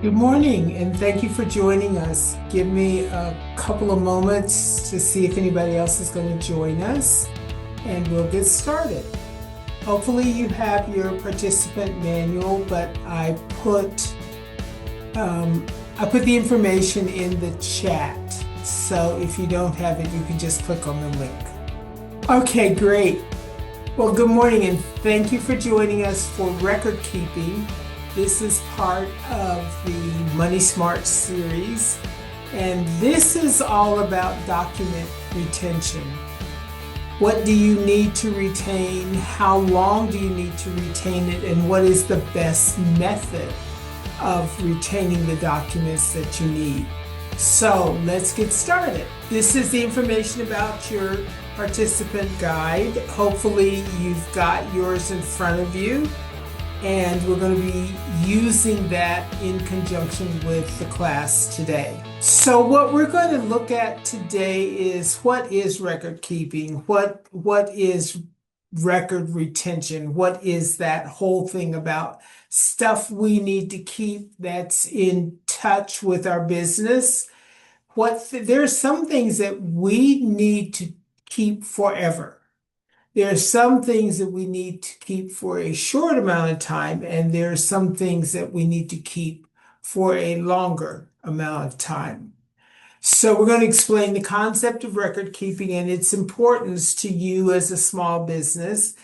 Good morning, and thank you for joining us. Give me a couple of moments to see if anybody else is going to join us, and we'll get started. Hopefully, you have your participant manual, but I put the information in the chat. So if you don't have it, you can just click on the link. Okay, great. Well, good morning, and thank you for joining us for record keeping. This is part of the Money Smart series, and this is all about document retention. What do you need to retain? How long do you need to retain it? And what is the best method of retaining the documents that you need? So let's get started. This is the information about your participant guide. Hopefully you've got yours in front of you. And we're going to be using that in conjunction with the class today. So what we're going to look at today is what is record keeping? What is record retention? What is that whole thing about stuff we need to keep that's in touch with our business? There are some things that we need to keep forever. There are some things that we need to keep for a short amount of time, and there are some things that we need to keep for a longer amount of time. So we're going to explain the concept of record keeping and its importance to you as a small business,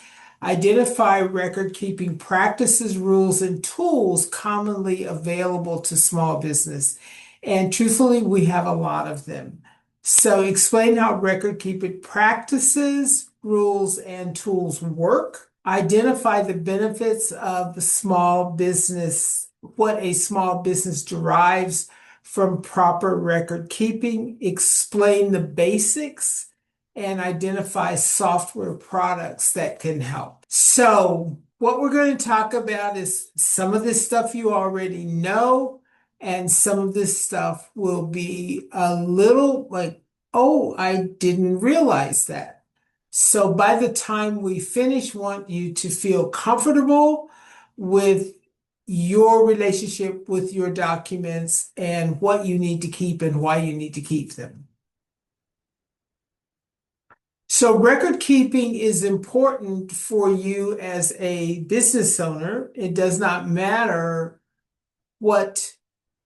identify record keeping practices, rules, and tools commonly available to small business. And truthfully, we have a lot of them. So explain how record keeping practices, rules, and tools work. Identify the benefits of the small business, what a small business derives from proper record keeping. Explain the basics and identify software products that can help. So what we're going to talk about is some of this stuff you already know, and some of this stuff will be a little like, oh, I didn't realize that. So by the time we finish, want you to feel comfortable with your relationship with your documents and what you need to keep and why you need to keep them. So record keeping is important for you as a business owner. It does not matter what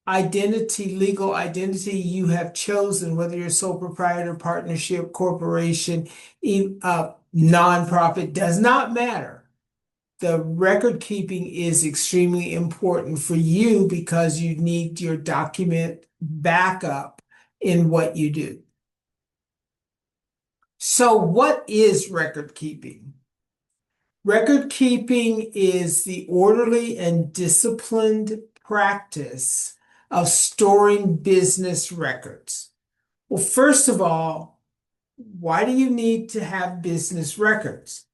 legal identity you have chosen, whether you're a sole proprietor, partnership, corporation, nonprofit, does not matter. The record keeping is extremely important for you because you need your document backup in what you do. So what is record keeping? Record keeping is the orderly and disciplined practice of storing business records. Well, first of all, why do you need to have business records?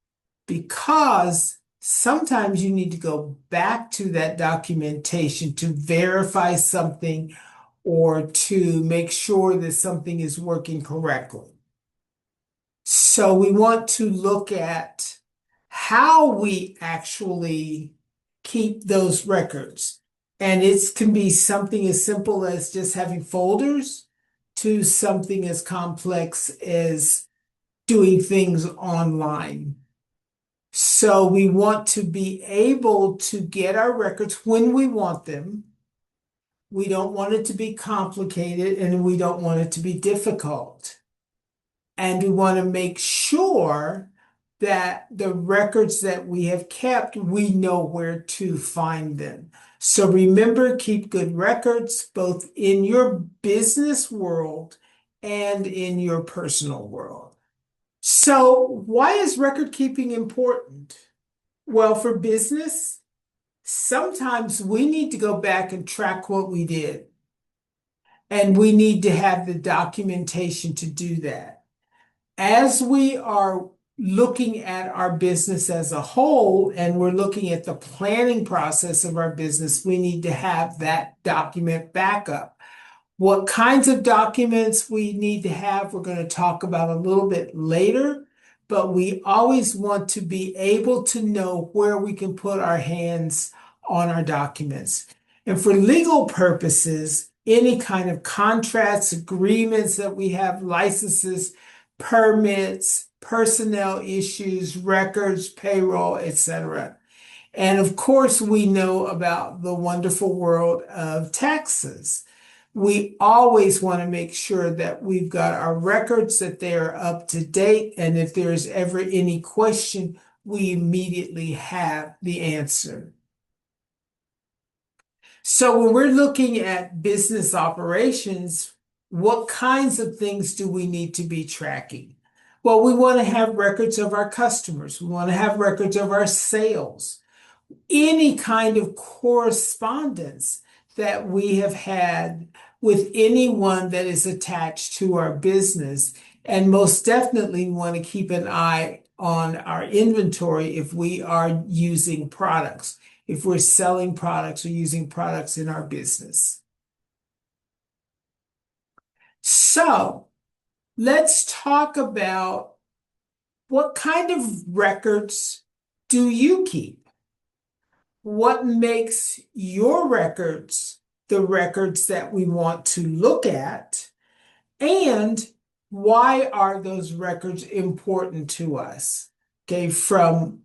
Because sometimes you need to go back to that documentation to verify something or to make sure that something is working correctly. So we want to look at how we actually keep those records. And it can be something as simple as just having folders to something as complex as doing things online. So we want to be able to get our records when we want them. We don't want it to be complicated and we don't want it to be difficult. And we want to make sure that the records that we have kept, we know where to find them. So remember, keep good records both in your business world and in your personal world. So why is record keeping important? Well, for business, sometimes we need to go back and track what we did. And we need to have the documentation to do that. As we are looking at our business as a whole and we're looking at the planning process of our business, we need to have that document backup. What kinds of documents we need to have, we're going to talk about a little bit later, but we always want to be able to know where we can put our hands on our documents. And for legal purposes, any kind of contracts, agreements that we have, licenses, permits, personnel issues, records, payroll, etc. And of course, we know about the wonderful world of taxes. We always want to make sure that we've got our records, that they are up to date, and if there's ever any question, we immediately have the answer. So when we're looking at business operations, what kinds of things do we need to be tracking? Well, we want to have records of our customers. We want to have records of our sales, any kind of correspondence that we have had with anyone that is attached to our business. And most definitely want to keep an eye on our inventory if we are using products, if we're selling products or using products in our business. So let's talk about what kind of records do you keep? What makes your records the records that we want to look at? And why are those records important to us? Okay, from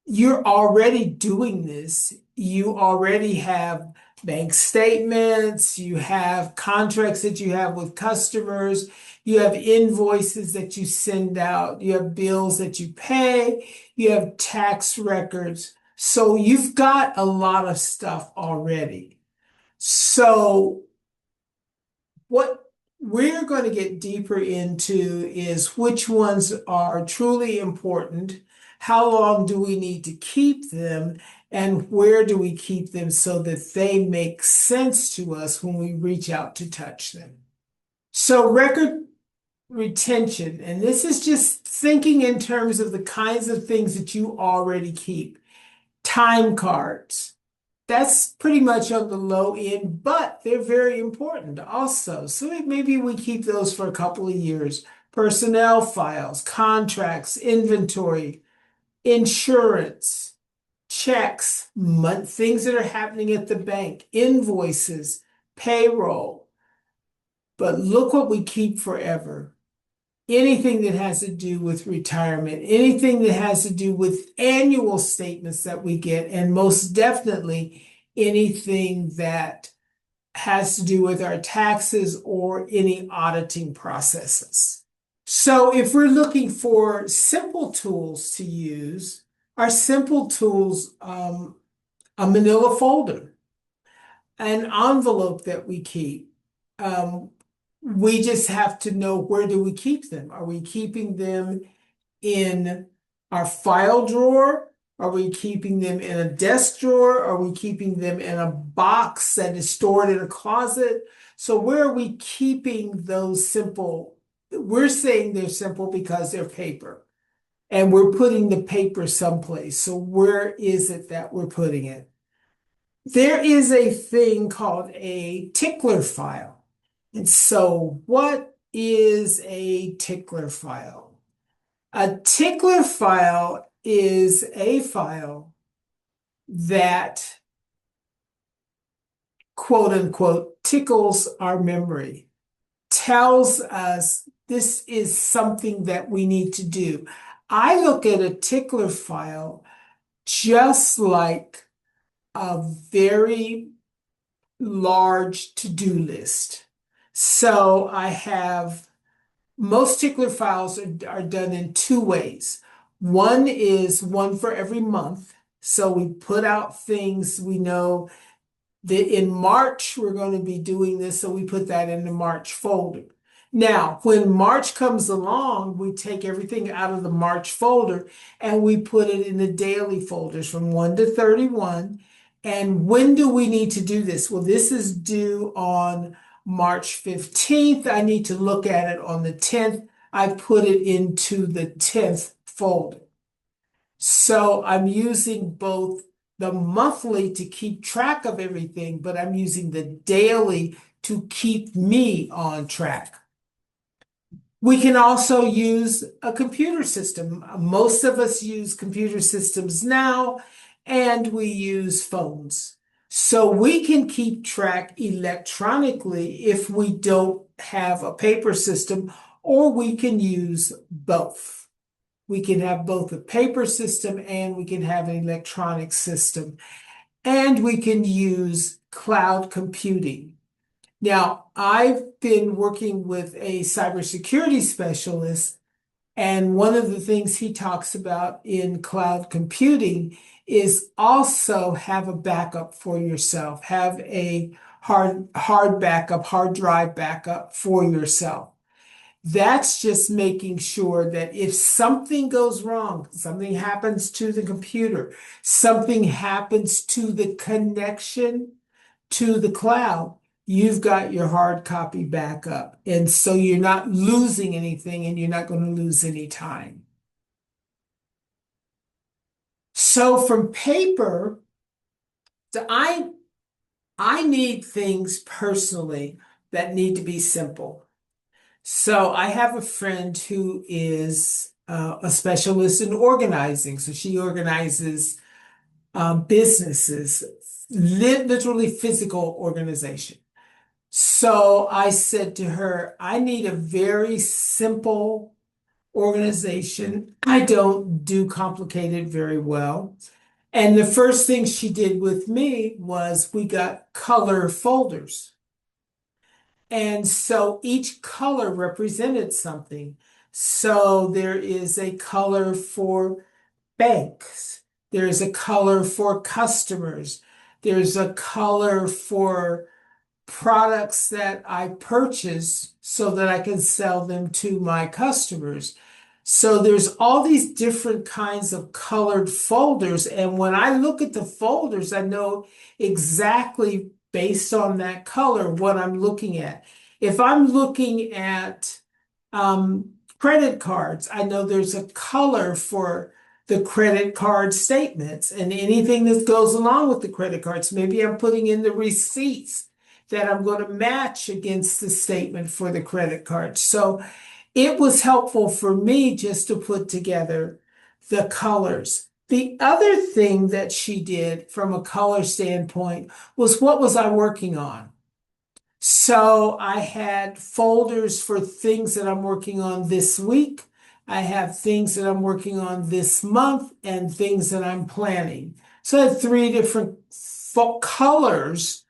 you're already doing this, you already have bank statements, you have contracts that you have with customers, you have invoices that you send out, you have bills that you pay, you have tax records. So you've got a lot of stuff already. So what we're going to get deeper into is which ones are truly important, how long do we need to keep them, and where do we keep them so that they make sense to us when we reach out to touch them. So record retention, and this is just thinking in terms of the kinds of things that you already keep. Time cards. That's pretty much on the low end, but they're very important also. So maybe we keep those for a couple of years. Personnel files, contracts, inventory, insurance, checks, things that are happening at the bank, invoices, payroll. But look what we keep forever. Anything that has to do with retirement, anything that has to do with annual statements that we get, and most definitely anything that has to do with our taxes or any auditing processes. So if we're looking for simple tools to use, our simple tools, a manila folder, an envelope that we keep. We just have to know, where do we keep them? Are we keeping them in our file drawer? Are we keeping them in a desk drawer? Are we keeping them in a box that is stored in a closet? So where are we keeping those simple? We're saying they're simple because they're paper, and we're putting the paper someplace. So where is it that we're putting it? There is a thing called a tickler file. And so what is a tickler file? A tickler file is a file that, quote unquote, tickles our memory, tells us this is something that we need to do. I look at a tickler file just like a very large to-do list. So I have, most tickler files are done in two ways. One is one for every month. So we put out things we know that in March we're going to be doing this, so we put that in the March folder. Now, when March comes along, we take everything out of the March folder and we put it in the daily folders from 1 to 31. And when do we need to do this? Well, this is due on March 15th. I need to look at it on the 10th. I put it into the 10th folder. So I'm using both the monthly to keep track of everything, but I'm using the daily to keep me on track. We can also use a computer system. Most of us use computer systems now, and we use phones. So we can keep track electronically if we don't have a paper system, or we can use both. We can have both a paper system and we can have an electronic system, and we can use cloud computing. Now, I've been working with a cybersecurity specialist, and one of the things he talks about in cloud computing is also have a backup for yourself, have a hard backup, hard drive backup for yourself. That's just making sure that if something goes wrong, something happens to the computer, something happens to the connection to the cloud, you've got your hard copy backup. And so you're not losing anything and you're not going to lose any time. So from paper, so I need things personally that need to be simple. So I have a friend who is a specialist in organizing. So she organizes businesses, literally physical organization. So I said to her, I need a very simple organization. I don't do complicated very well. And the first thing she did with me was we got color folders. And so each color represented something. So there is a color for banks. There's a color for customers. There's a color for products that I purchase so that I can sell them to my customers. So there's all these different kinds of colored folders. And when I look at the folders, I know exactly based on that color what I'm looking at. If I'm looking at credit cards, I know there's a color for the credit card statements and anything that goes along with the credit cards. Maybe I'm putting in the receipts that I'm going to match against the statement for the credit card. So it was helpful for me just to put together the colors. The other thing that she did from a color standpoint was what was I working on? So I had folders for things that I'm working on this week. I have things that I'm working on this month and things that I'm planning. So I had three different colors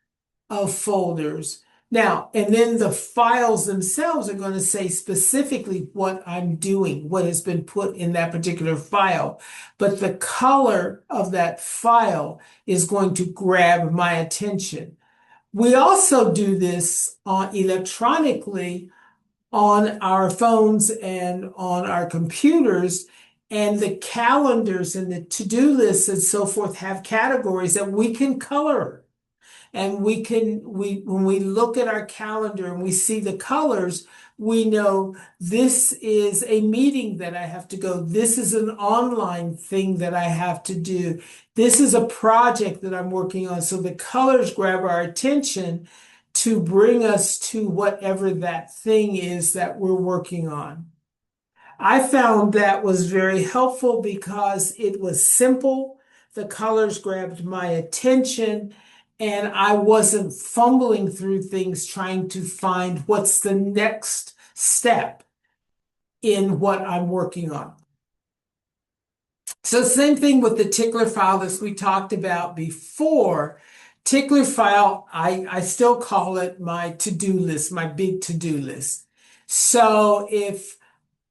of folders. Now, and then the files themselves are going to say specifically what I'm doing, what has been put in that particular file. But the color of that file is going to grab my attention. We also do this electronically on our phones and on our computers. And the calendars and the to-do lists and so forth have categories that we can color. And when we look at our calendar and we see the colors, we know this is a meeting that I have to go. This is an online thing that I have to do. This is a project that I'm working on. So the colors grab our attention to bring us to whatever that thing is that we're working on. I found that was very helpful because it was simple. The colors grabbed my attention and I wasn't fumbling through things trying to find what's the next step in what I'm working on. So same thing with the tickler file that we talked about before. Tickler file, I still call it my to-do list, my big to-do list. So if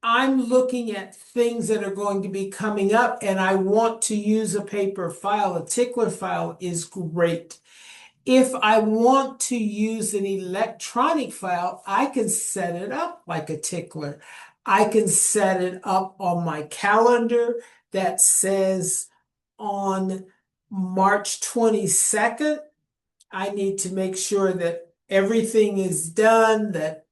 I'm looking at things that are going to be coming up and I want to use a paper file, a tickler file is great. If I want to use an electronic file, I can set it up like a tickler. I can set it up on my calendar that says on March 22nd, I need to make sure that everything is done that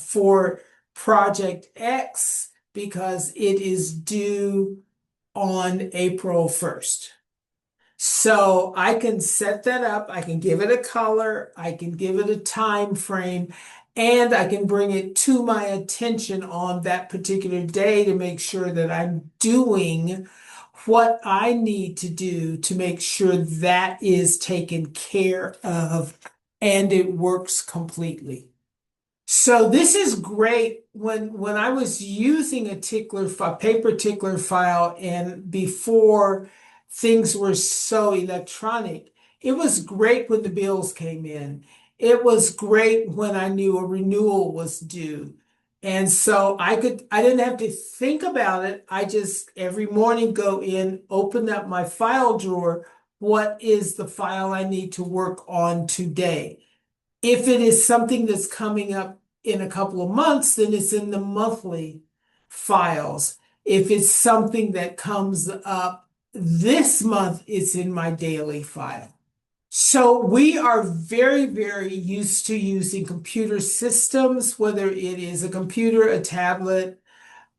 for Project X because it is due on April 1st. So I can set that up, I can give it a color, I can give it a time frame, and I can bring it to my attention on that particular day to make sure that I'm doing what I need to do to make sure that is taken care of and it works completely. So this is great when I was using a tickler file, paper tickler file, and before things were so electronic, it was great when the bills came in. It was great when I knew a renewal was due. And so I didn't have to think about it. I just every morning go in, open up my file drawer. What is the file I need to work on today? If it is something that's coming up in a couple of months, then it's in the monthly files. If it's something that comes up this month, it's in my daily file. So we are very, very used to using computer systems, whether it is a computer, a tablet,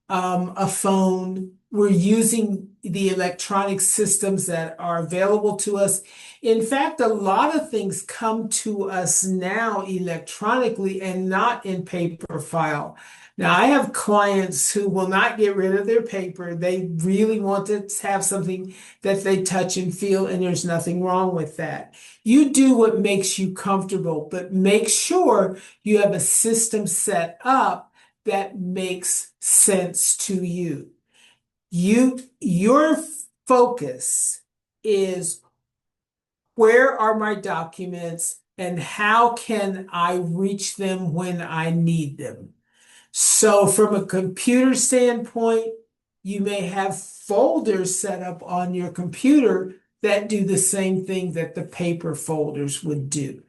a phone. We're using the electronic systems that are available to us. In fact, a lot of things come to us now electronically and not in paper file. Now, I have clients who will not get rid of their paper. They really want to have something that they touch and feel, and there's nothing wrong with that. You do what makes you comfortable, but make sure you have a system set up that makes sense to you. Your focus is where are my documents and how can I reach them when I need them? So from a computer standpoint, you may have folders set up on your computer that do the same thing that the paper folders would do.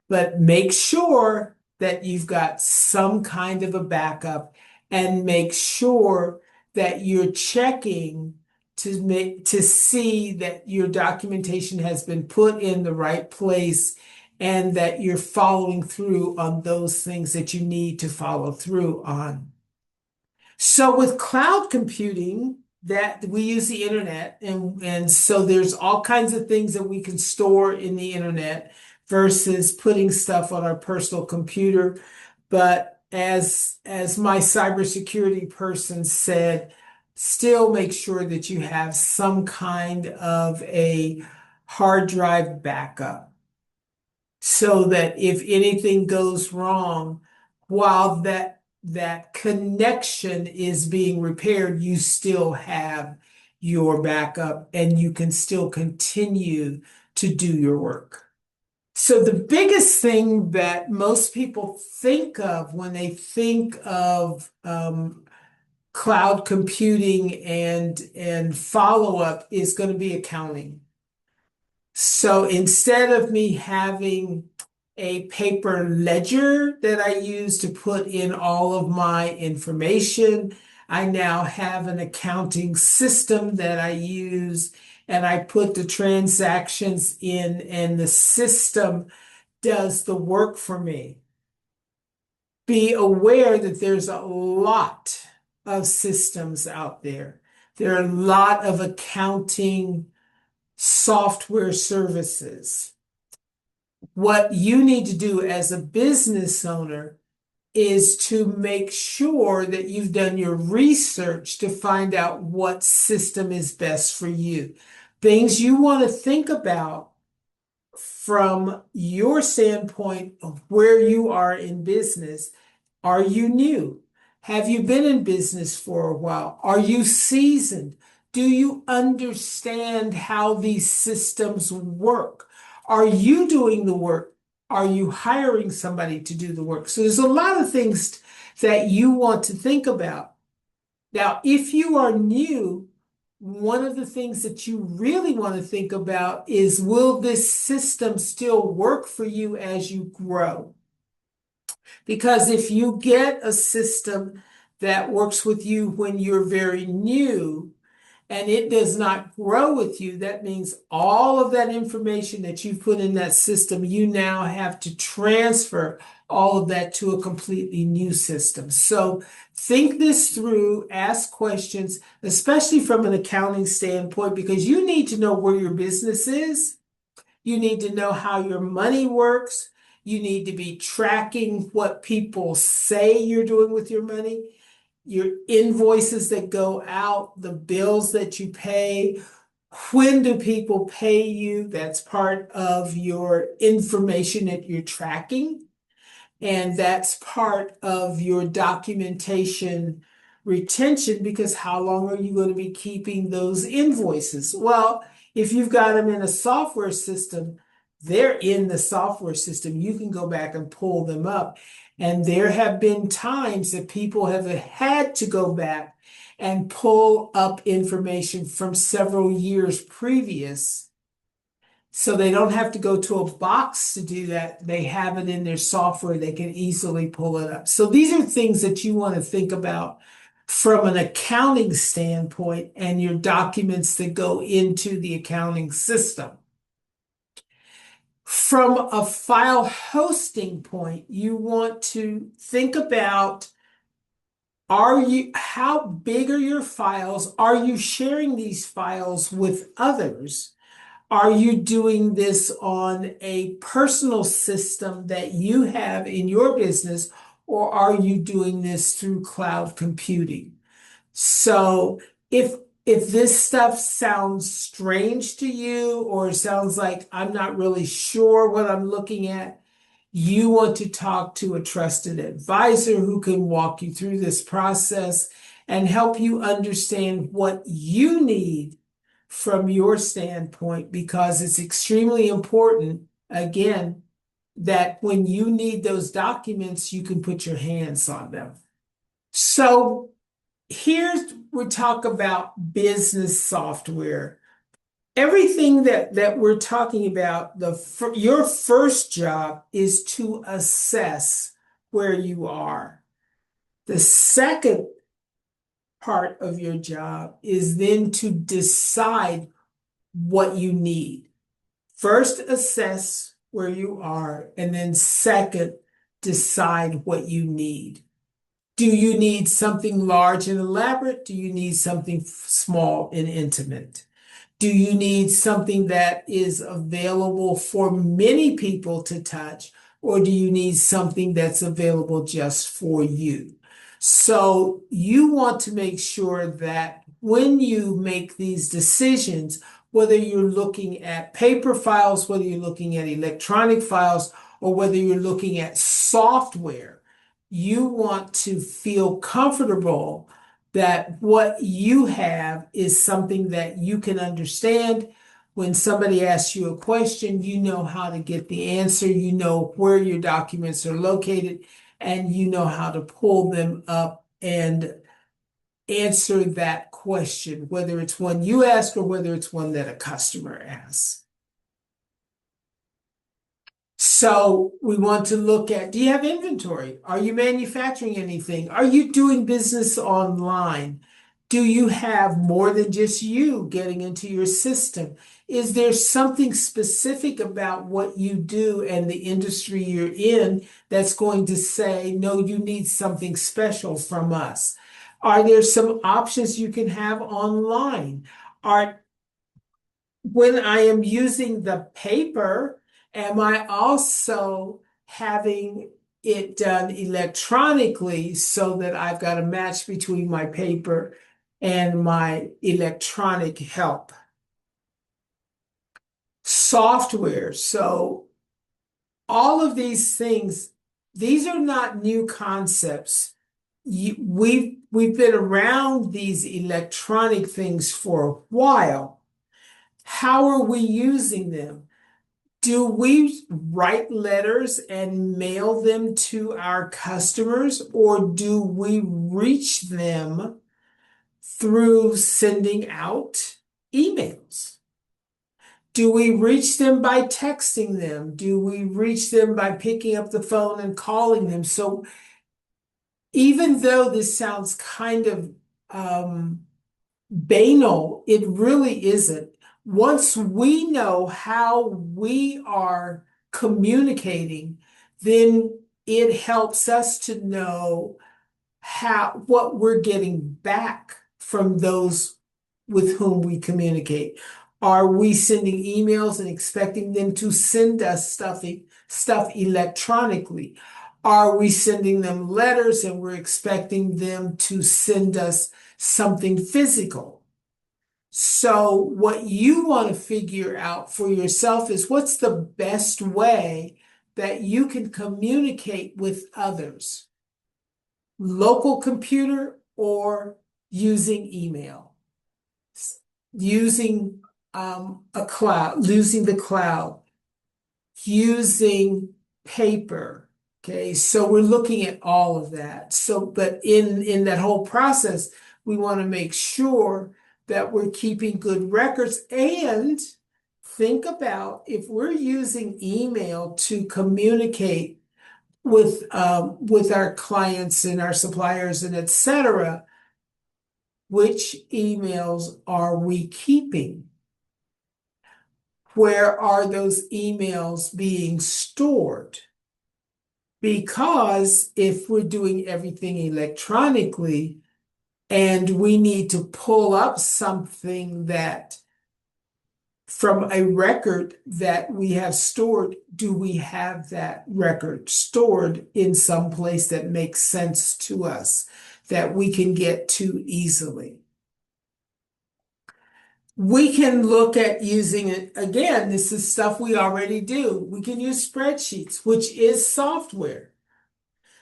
But make sure that you've got some kind of a backup and make sure that you're checking to see that your documentation has been put in the right place and that you're following through on those things that you need to follow through on. So with cloud computing, that we use the internet, and so there's all kinds of things that we can store in the internet versus putting stuff on our personal computer. But as my cybersecurity person said, still make sure that you have some kind of a hard drive backup so that if anything goes wrong, while that connection is being repaired, you still have your backup and you can still continue to do your work. So the biggest thing that most people think of when they think of cloud computing and follow-up is going to be accounting. So instead of me having a paper ledger that I use to put in all of my information, I now have an accounting system that I use, and I put the transactions in, and the system does the work for me. Be aware that there's a lot of systems out there. There are a lot of accounting software services. What you need to do as a business owner is to make sure that you've done your research to find out what system is best for you. Things you want to think about from your standpoint of where you are in business. Are you new? Have you been in business for a while? Are you seasoned? Do you understand how these systems work? Are you doing the work? Are you hiring somebody to do the work? So there's a lot of things that you want to think about. Now, if you are new, one of the things that you really want to think about is, will this system still work for you as you grow? Because if you get a system that works with you when you're very new and it does not grow with you, that means all of that information that you put in that system, you now have to transfer all of that to a completely new system. So think this through, ask questions, especially from an accounting standpoint, because you need to know where your business is. You need to know how your money works. You need to be tracking what people say you're doing with your money. your invoices that go out, the bills that you pay. When do people pay you? That's part of your information that you're tracking. And that's part of your documentation retention, because how long are you going to be keeping those invoices? Well, if you've got them in a software system, they're in the software system. You can go back and pull them up. And there have been times that people have had to go back and pull up information from several years previous, so they don't have to go to a box to do that. They have it in their software. They can easily pull it up. So these are things that you want to think about from an accounting standpoint and your documents that go into the accounting system. From a file hosting point, you want to think about, how big are your files? Are you sharing these files with others? Are you doing this on a personal system that you have in your business, or are you doing this through cloud computing? So if this stuff sounds strange to you, or sounds like I'm not really sure what I'm looking at, you want to talk to a trusted advisor who can walk you through this process and help you understand what you need from your standpoint, because it's extremely important, again, that when you need those documents, you can put your hands on them. So here's, we talk about business software. Everything that we're talking about, your first job is to assess where you are. The second part of your job is then to decide what you need. First, assess where you are, and then second, decide what you need. Do you need something large and elaborate? Do you need something small and intimate? Do you need something that is available for many people to touch, or do you need something that's available just for you? So you want to make sure that when you make these decisions, whether you're looking at paper files, whether you're looking at electronic files, or whether you're looking at software, you want to feel comfortable that what you have is something that you can understand. When somebody asks you a question, you know how to get the answer, you know where your documents are located, and you know how to pull them up and answer that question, whether it's one you ask or whether it's one that a customer asks. So we want to look at, do you have inventory? Are you manufacturing anything? Are you doing business online? Do you have more than just you getting into your system? Is there something specific about what you do and the industry you're in that's going to say, no, you need something special from us? Are there some options you can have online? When I am using the paper, am I also having it done electronically so that I've got a match between my paper and my electronic help? Software. So all of these things, these are not new concepts. We've been around these electronic things for a while. How are we using them? Do we write letters and mail them to our customers, or do we reach them through sending out emails? Do we reach them by texting them? Do we reach them by picking up the phone and calling them? So even though this sounds kind of banal, it really isn't. Once we know how we are communicating, then it helps us to know what we're getting back from those with whom we communicate. Are we sending emails and expecting them to send us stuff electronically? Are we sending them letters and we're expecting them to send us something physical? So what you want to figure out for yourself is what's the best way that you can communicate with others, local computer or using email, using a cloud, using the cloud, using paper. Okay, so we're looking at all of that. So, but in that whole process, we want to make sure that we're keeping good records and think about if we're using email to communicate with our clients and our suppliers and et cetera, which emails are we keeping? Where are those emails being stored? Because if we're doing everything electronically and we need to pull up something that from a record that we have stored, do we have that record stored in some place that makes sense to us, that we can get to easily? We can look at using it again. This is stuff we already do. We can use spreadsheets, which is software.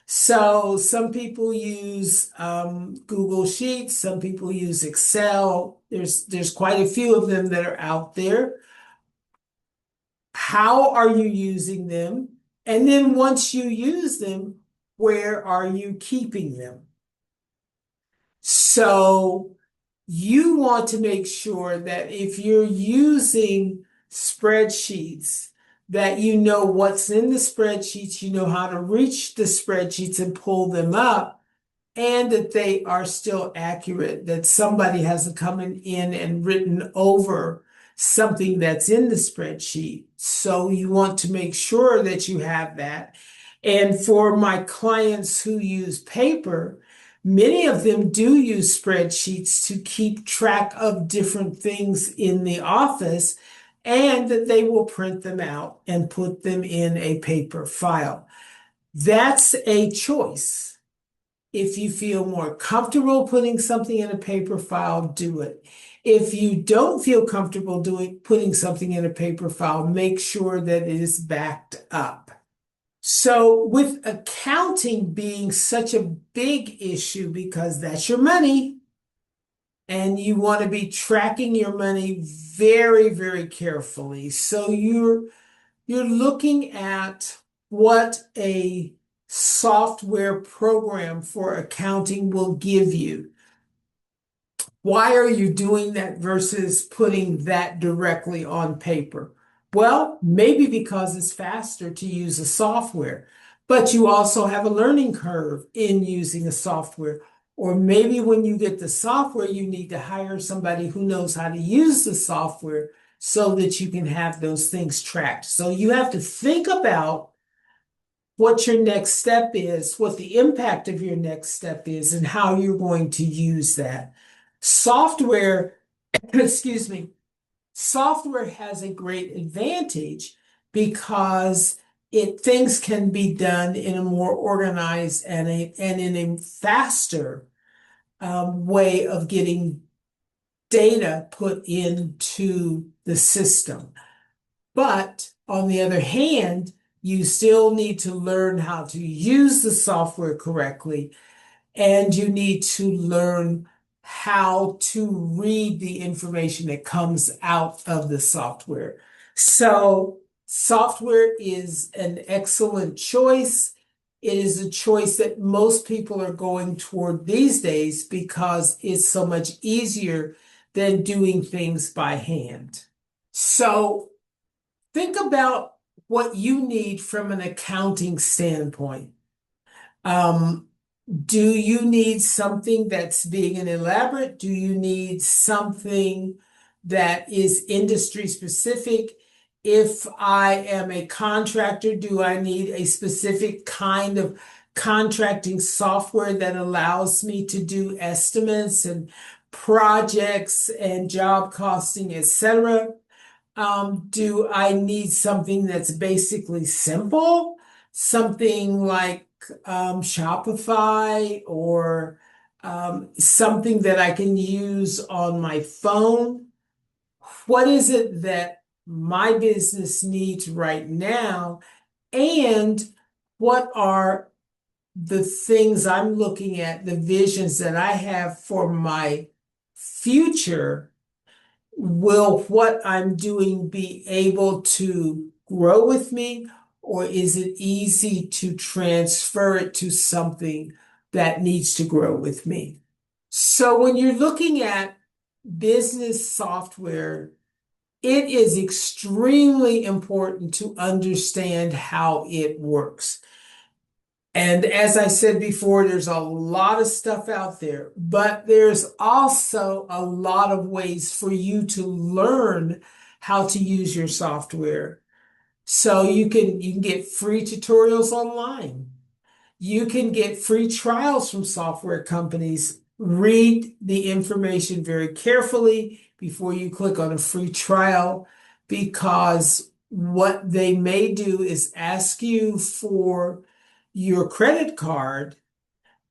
So some people use Google Sheets, some people use Excel. There's quite a few of them that are out there. How are you using them? And then once you use them, where are you keeping them? So you want to make sure that if you're using spreadsheets, that you know what's in the spreadsheets, you know how to reach the spreadsheets and pull them up, and that they are still accurate, that somebody hasn't come in and written over something that's in the spreadsheet. So you want to make sure that you have that. And for my clients who use paper, many of them do use spreadsheets to keep track of different things in the office, and that they will print them out and put them in a paper file. That's a choice. If you feel more comfortable putting something in a paper file, do it. If you don't feel comfortable putting something in a paper file, make sure that it is backed up. So with accounting being such a big issue because that's your money and you want to be tracking your money very, very carefully. So you're looking at what a software program for accounting will give you. Why are you doing that versus putting that directly on paper? Well, maybe because it's faster to use a software, but you also have a learning curve in using a software. Or maybe when you get the software, you need to hire somebody who knows how to use the software so that you can have those things tracked. So you have to think about what your next step is, what the impact of your next step is, and how you're going to use that. Software, excuse me, software has a great advantage because things can be done in a more organized and in a faster way of getting data put into the system. But on the other hand, you still need to learn how to use the software correctly, and you need to learn how to read the information that comes out of the software. So software is an excellent choice. It is a choice that most people are going toward these days because it's so much easier than doing things by hand. So think about what you need from an accounting standpoint. Do you need something that's big and elaborate? Do you need something that is industry specific? If I am a contractor, do I need a specific kind of contracting software that allows me to do estimates and projects and job costing, etc.? Do I need something that's basically simple? Something like Shopify or something that I can use on my phone? What is it that my business needs right now? And what are the things I'm looking at, the visions that I have for my future? Will what I'm doing be able to grow with me, or is it easy to transfer it to something that needs to grow with me? So when you're looking at business software, it is extremely important to understand how it works. And as I said before, there's a lot of stuff out there, but there's also a lot of ways for you to learn how to use your software. So you can get free tutorials online. You can get free trials from software companies. Read the information very carefully before you click on a free trial, because what they may do is ask you for your credit card,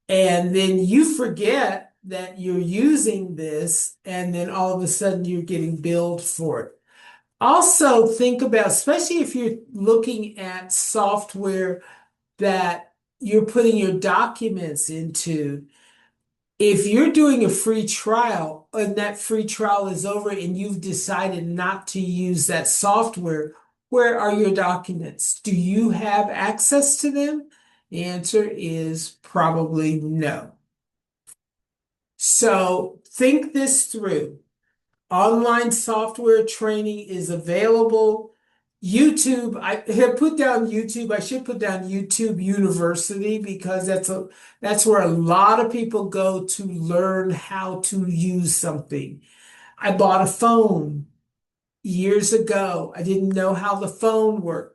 and then you forget that you're using this, and then all of a sudden you're getting billed for it. Also, think about, especially if you're looking at software that you're putting your documents into, if you're doing a free trial and that free trial is over and you've decided not to use that software, where are your documents? Do you have access to them? The answer is probably no. So think this through. Online software training is available. YouTube, I have put down YouTube. I should put down YouTube University, because that's where a lot of people go to learn how to use something. I bought a phone years ago. I didn't know how the phone worked.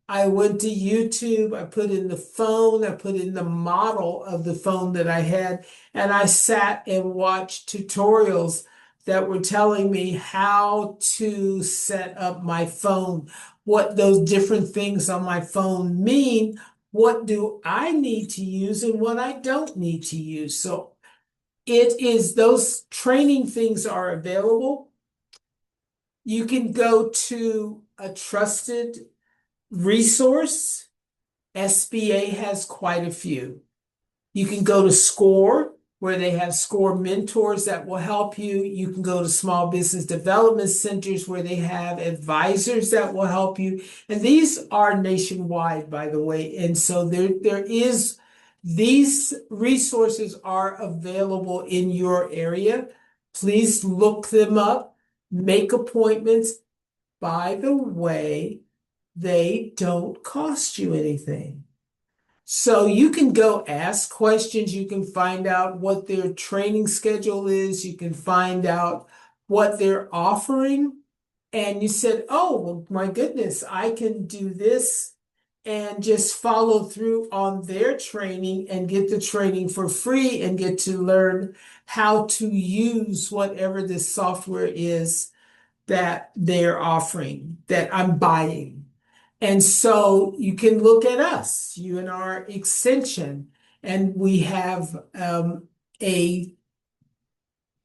I went to YouTube, I put in the phone, I put in the model of the phone that I had, and I sat and watched tutorials that were telling me how to set up my phone, what those different things on my phone mean, what do I need to use and what I don't need to use. So those training things are available. You can go to a trusted resource. SBA has quite a few. You can go to SCORE, where they have SCORE mentors that will help you. You can go to small business development centers, where they have advisors that will help you. And these are nationwide, by the way. And so these resources are available in your area. Please look them up, make appointments. By the way, they don't cost you anything. So you can go ask questions. You can find out what their training schedule is. You can find out what they're offering. And you said, oh, well, my goodness, I can do this and just follow through on their training and get the training for free and get to learn how to use whatever this software is that they're offering, that I'm buying. And so you can look at us, you and our extension, and we have a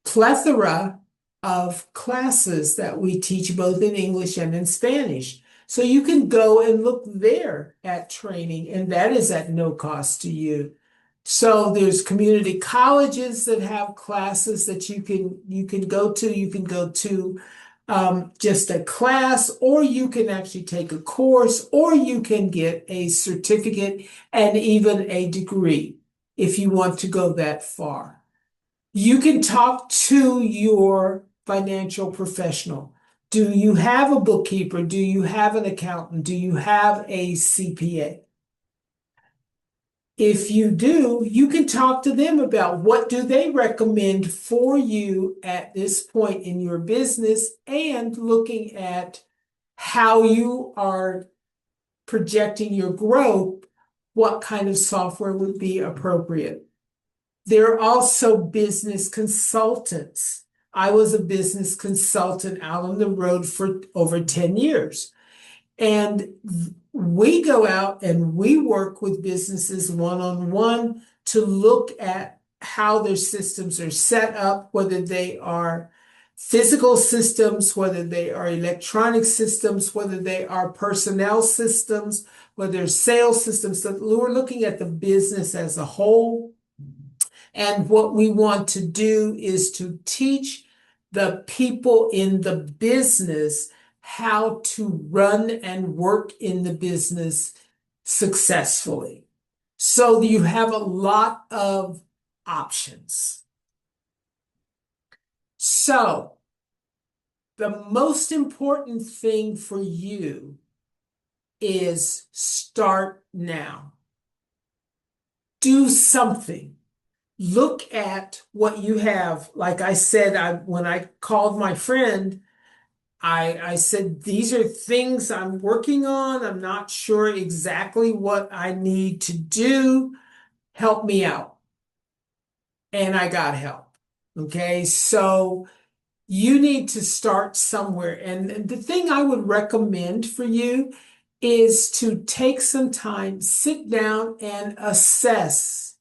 plethora of classes that we teach both in English and in Spanish. So you can go and look there at training, and that is at no cost to you. So there's community colleges that have classes that you can go to. You can go to just a class, or you can actually take a course, or you can get a certificate and even a degree if you want to go that far. You can talk to your financial professional. Do you have a bookkeeper? Do you have an accountant? Do you have a CPA? If you do, you can talk to them about what do they recommend for you at this point in your business, and looking at how you are projecting your growth, what kind of software would be appropriate. There are also business consultants. I was a business consultant out on the road for over 10 years. And we go out and we work with businesses one-on-one to look at how their systems are set up, whether they are physical systems, whether they are electronic systems, whether they are personnel systems, whether they're sales systems. So we're looking at the business as a whole. And what we want to do is to teach the people in the business how to run and work in the business successfully. So you have a lot of options. So the most important thing for you is start now. Do something. Look at what you have. Like I said, when I called my friend, I said, these are things I'm working on. I'm not sure exactly what I need to do. Help me out. And I got help. Okay, so you need to start somewhere. And the thing I would recommend for you is to take some time, sit down and assess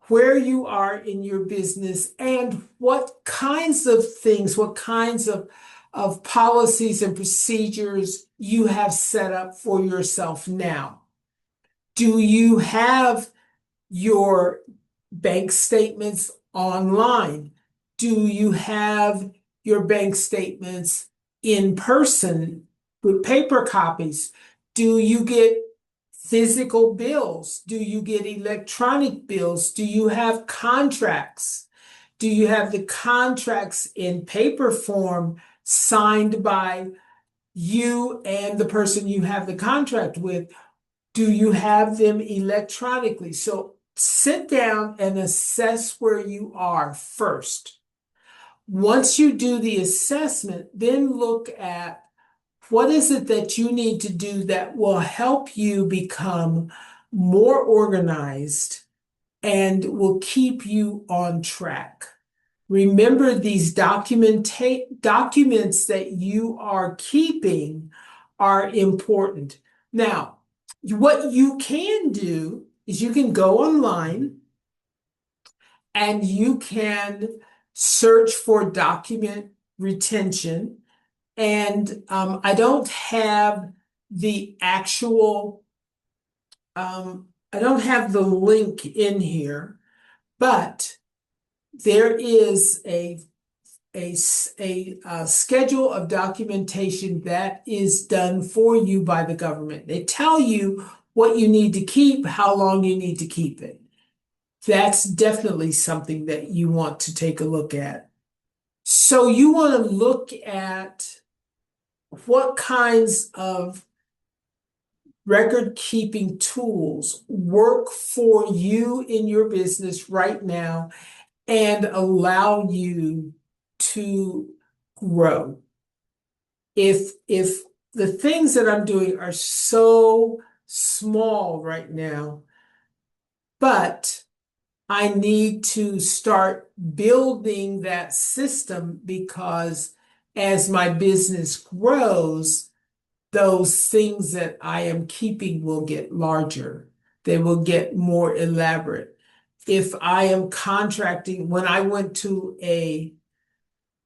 where you are in your business and what kinds of things, what kinds of policies and procedures you have set up for yourself now. Do you have your bank statements online? Do you have your bank statements in person with paper copies? Do you get physical bills? Do you get electronic bills? Do you have contracts? Do you have the contracts in paper form signed by you and the person you have the contract with? Do you have them electronically? So sit down and assess where you are first. Once you do the assessment, then look at what is it that you need to do that will help you become more organized and will keep you on track. Remember, these documents that you are keeping are important. Now, what you can do is you can go online and you can search for document retention. And I don't have the actual, I don't have the link in here, but there is a schedule of documentation that is done for you by the government. They tell you what you need to keep, how long you need to keep it. That's definitely something that you want to take a look at. So you want to look at what kinds of record-keeping tools work for you in your business right now and allow you to grow. If the things that I'm doing are so small right now, but I need to start building that system because as my business grows, those things that I am keeping will get larger. They will get more elaborate. If I am contracting, when I went to a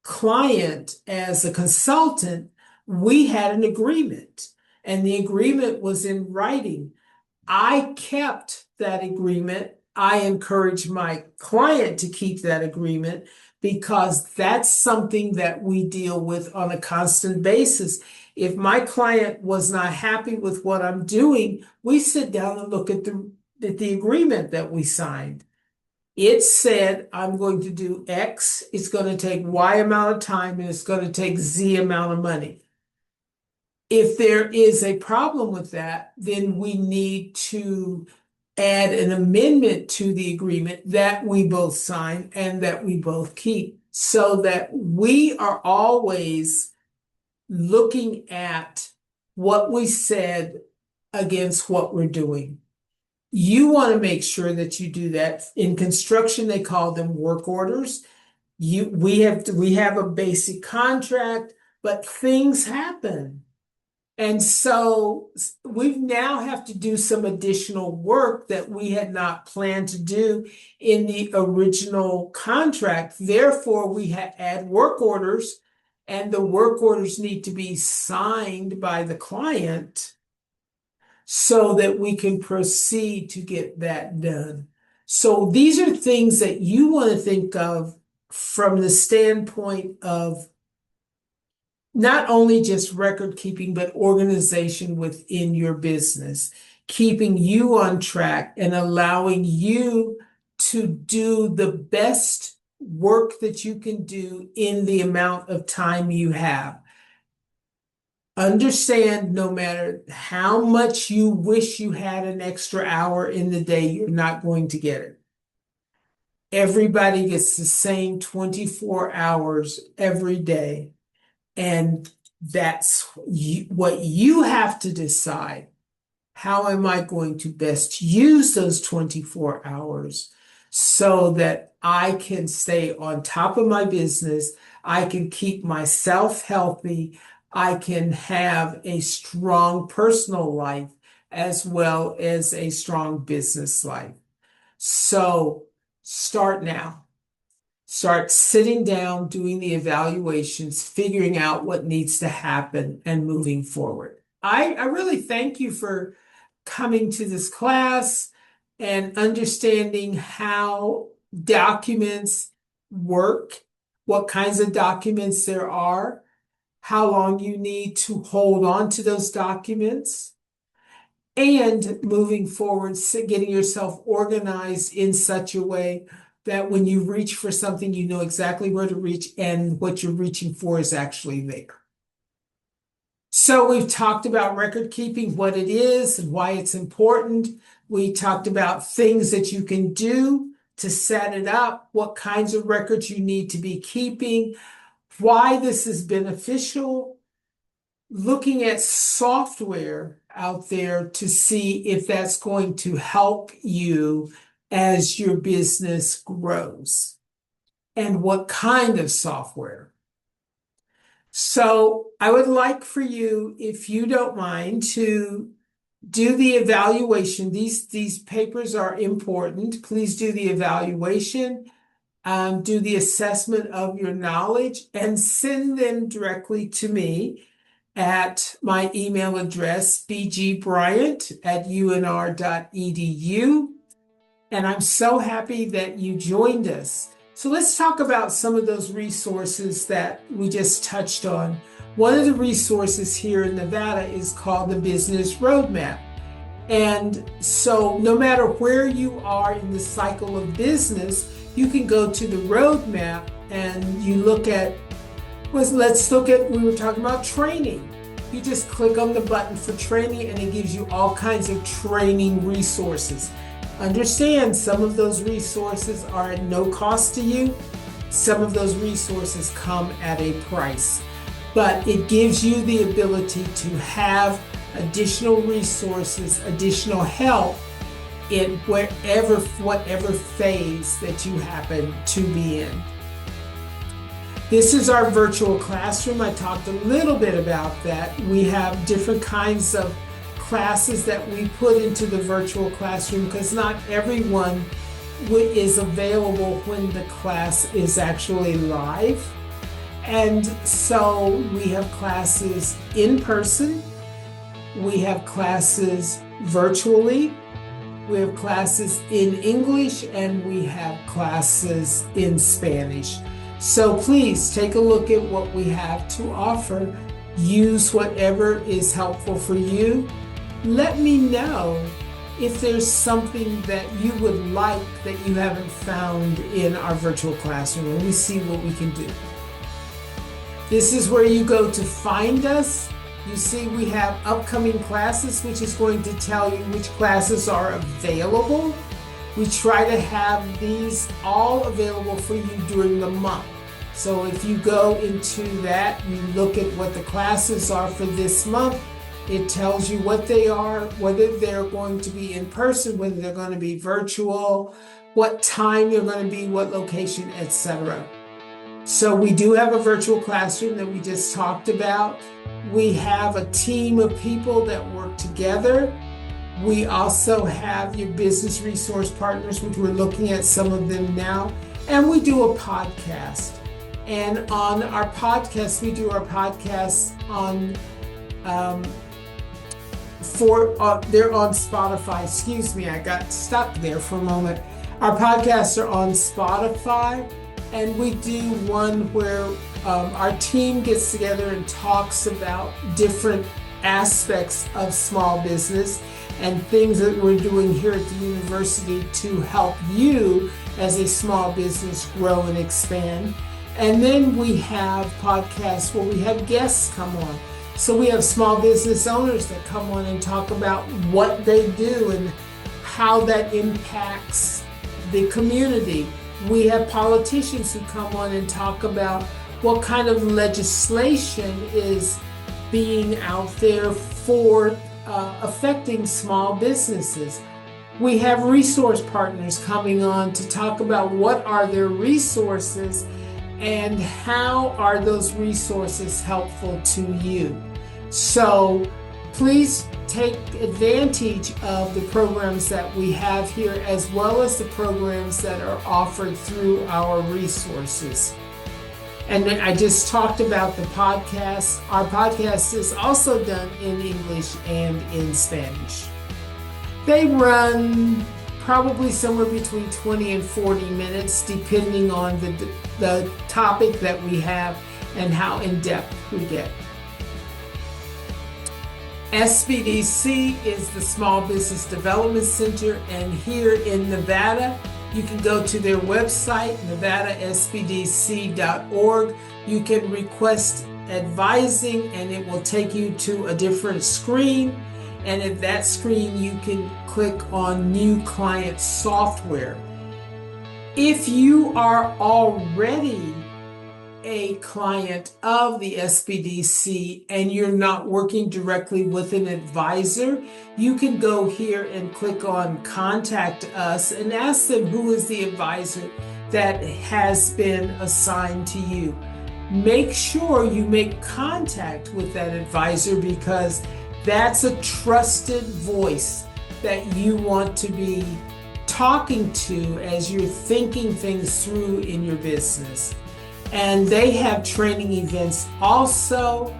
client as a consultant, we had an agreement, and the agreement was in writing. I kept that agreement. I encourage my client to keep that agreement because that's something that we deal with on a constant basis. If my client was not happy with what I'm doing, we sit down and look at the agreement that we signed. It said, I'm going to do X, it's going to take Y amount of time, and it's going to take Z amount of money. If there is a problem with that, then we need to add an amendment to the agreement that we both sign and that we both keep, so that we are always looking at what we said against what we're doing. You want to make sure that you do that. In construction, they call them work orders. We have a basic contract, but things happen. And so we now have to do some additional work that we had not planned to do in the original contract. Therefore, we add work orders, and the work orders need to be signed by the client so that we can proceed to get that done. So these are things that you want to think of from the standpoint of not only just record keeping, but organization within your business, keeping you on track and allowing you to do the best work that you can do in the amount of time you have. Understand, no matter how much you wish you had an extra hour in the day, you're not going to get it. Everybody gets the same 24 hours every day. And that's what you have to decide. How am I going to best use those 24 hours so that I can stay on top of my business? I can keep myself healthy. I can have a strong personal life as well as a strong business life. So start now. Start sitting down, doing the evaluations, figuring out what needs to happen, and moving forward. I really thank you for coming to this class and understanding how documents work, what kinds of documents there are, how long you need to hold on to those documents, and moving forward, getting yourself organized in such a way that when you reach for something, you know exactly where to reach and what you're reaching for is actually there. So we've talked about record keeping, what it is and why it's important. We talked about things that you can do to set it up, what kinds of records you need to be keeping, why this is beneficial, looking at software out there to see if that's going to help you as your business grows, and what kind of software. So I would like for you, if you don't mind, to do the evaluation. These papers are important. Please do the evaluation, do the assessment of your knowledge, and send them directly to me at my email address, bgbryant@unr.edu. And I'm so happy that you joined us. So let's talk about some of those resources that we just touched on. One of the resources here in Nevada is called the Business Roadmap. And so no matter where you are in the cycle of business, you can go to the roadmap and you look at, let's look at, we were talking about training. You just click on the button for training and it gives you all kinds of training resources. Understand, some of those resources are at no cost to you. Some of those resources come at a price, but it gives you the ability to have additional resources, additional help in whatever phase that you happen to be in. This is our virtual classroom. I talked a little bit about that. We have different kinds of classes that we put into the virtual classroom because not everyone is available when the class is actually live. And so we have classes in person, we have classes virtually, we have classes in English, and we have classes in Spanish. So please take a look at what we have to offer. Use whatever is helpful for you. Let me know if there's something that you would like that you haven't found in our virtual classroom, and we see what we can do. This is where you go to find us. You see we have upcoming classes, which is going to tell you which classes are available. We try to have these all available for you during the month. So if you go into that, you look at what the classes are for this month. It tells you what they are, whether they're going to be in person, whether they're going to be virtual, what time they're going to be, what location, etc. So we do have a virtual classroom that we just talked about. We have a team of people that work together. We also have your business resource partners, which we're looking at some of them now. And we do a podcast. And on our podcast, we do our podcasts on, they're on Spotify. Excuse me, I got stuck there for a moment. Our podcasts are on Spotify, and we do one where our team gets together and talks about different aspects of small business and things that we're doing here at the university to help you as a small business grow and expand. And then we have podcasts where we have guests come on. So we have small business owners that come on and talk about what they do and how that impacts the community. We have politicians who come on and talk about what kind of legislation is being out there for affecting small businesses. We have resource partners coming on to talk about what are their resources and how are those resources helpful to you. So please take advantage of the programs that we have here, as well as the programs that are offered through our resources. And then I just talked about the podcast. Our podcast is also done in English and in Spanish. They run probably somewhere between 20 and 40 minutes, depending on the topic that we have and how in-depth we get. SBDC is the Small Business Development Center, and here in Nevada, you can go to their website, nevadasbdc.org. You can request advising, and it will take you to a different screen. And at that screen, you can click on New Client Software. If you are already a client of the SBDC and you're not working directly with an advisor, you can go here and click on Contact Us and ask them who is the advisor that has been assigned to you. Make sure you make contact with that advisor, because that's a trusted voice that you want to be talking to as you're thinking things through in your business. And they have training events also.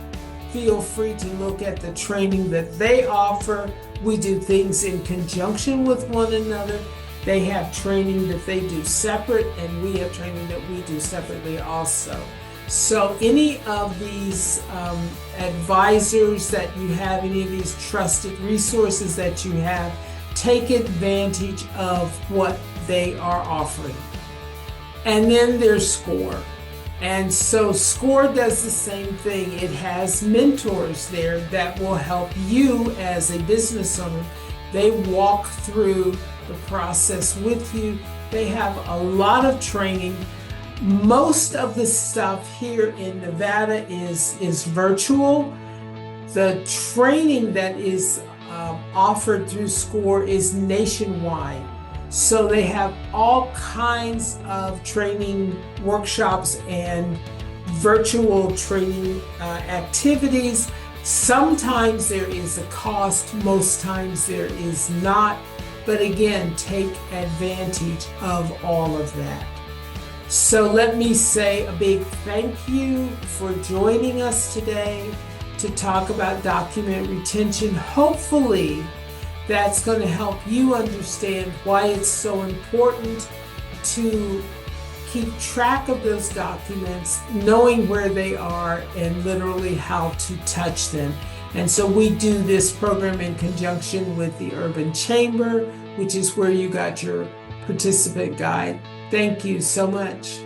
Feel free to look at the training that they offer. We do things in conjunction with one another. They have training that they do separate, and we have training that we do separately also. So any of these advisors that you have, any of these trusted resources that you have, take advantage of what they are offering. And then there's SCORE. And so SCORE does the same thing. It has mentors there that will help you as a business owner. They walk through the process with you. They have a lot of training. Most of the stuff here in Nevada is virtual. The training that is offered through SCORE is nationwide. So they have all kinds of training workshops and virtual training activities. Sometimes there is a cost, most times there is not. But again, take advantage of all of that. So let me say a big thank you for joining us today to talk about document retention. Hopefully, that's going to help you understand why it's so important to keep track of those documents, knowing where they are, and literally how to touch them. And so we do this program in conjunction with the Urban Chamber, which is where you got your participant guide. Thank you so much.